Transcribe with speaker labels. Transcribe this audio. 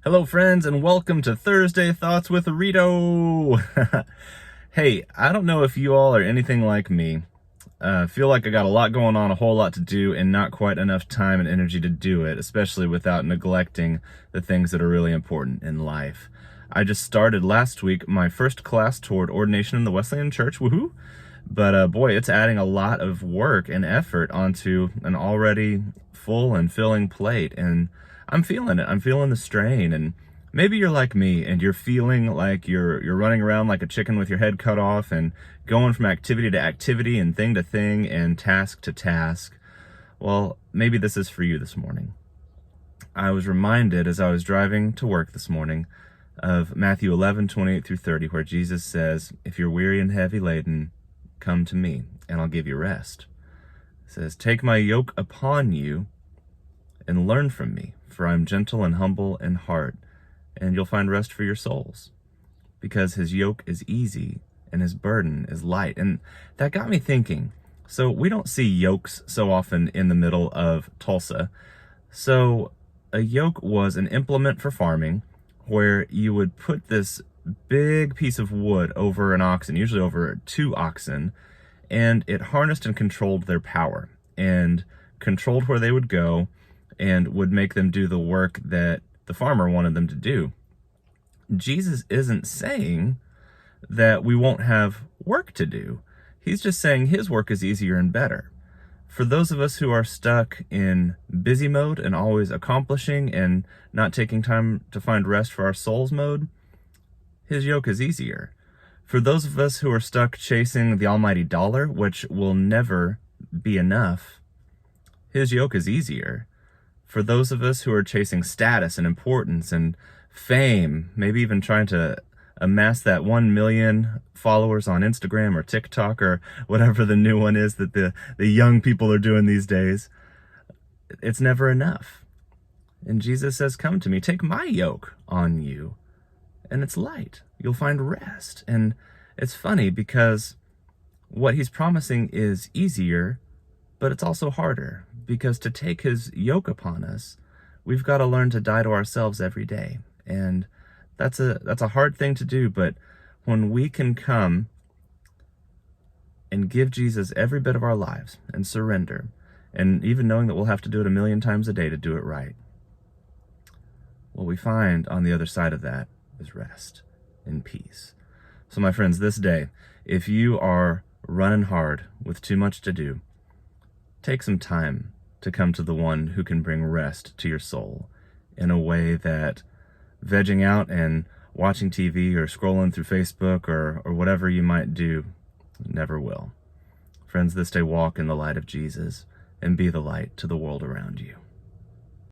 Speaker 1: Hello, friends, and welcome to Thursday Thoughts with Rito. Hey, I don't know if you all are anything like me. Feel like I got a lot going on, a whole lot to do, and not quite enough time and energy to do it, especially without neglecting the things that are really important in life. I just started last week my first class toward ordination in the Wesleyan Church, woohoo! But boy, it's adding a lot of work and effort onto an already full and filling plate, and I'm feeling it. I'm feeling the strain, and maybe you're like me and you're feeling like you're running around like a chicken with your head cut off and going from activity to activity and thing to thing and task to task. Well, maybe this is for you this morning. I was reminded as I was driving to work this morning of Matthew 11:28 through 30, where Jesus says, "If you're weary and heavy laden, come to me, and I'll give you rest." It says, "Take my yoke upon you and learn from me, for I'm gentle and humble in heart, and you'll find rest for your souls, because his yoke is easy and his burden is light." And that got me thinking. So we don't see yokes so often in the middle of Tulsa. So a yoke was an implement for farming where you would put this big piece of wood over an oxen, usually over two oxen, and it harnessed and controlled their power and controlled where they would go and would make them do the work that the farmer wanted them to do. Jesus isn't saying that we won't have work to do. He's just saying his work is easier and better. For those of us who are stuck in busy mode and always accomplishing and not taking time to find rest for our souls mode, his yoke is easier. For those of us who are stuck chasing the almighty dollar, which will never be enough, his yoke is easier. For those of us who are chasing status and importance and fame, maybe even trying to amass that 1 million followers on Instagram or TikTok or whatever the new one is that the young people are doing these days, it's never enough. And Jesus says, "Come to me, take my yoke on you, and it's light. You'll find rest." And it's funny because what he's promising is easier, but it's also harder, because to take his yoke upon us, we've got to learn to die to ourselves every day. And that's a hard thing to do, but when we can come and give Jesus every bit of our lives and surrender, and even knowing that we'll have to do it 1,000,000 times a day to do it right, what we find on the other side of that is rest and peace. So my friends, this day, if you are running hard with too much to do, take some time to come to the one who can bring rest to your soul in a way that vegging out and watching TV or scrolling through Facebook or whatever you might do never will. Friends, this day walk in the light of Jesus and be the light to the world around you.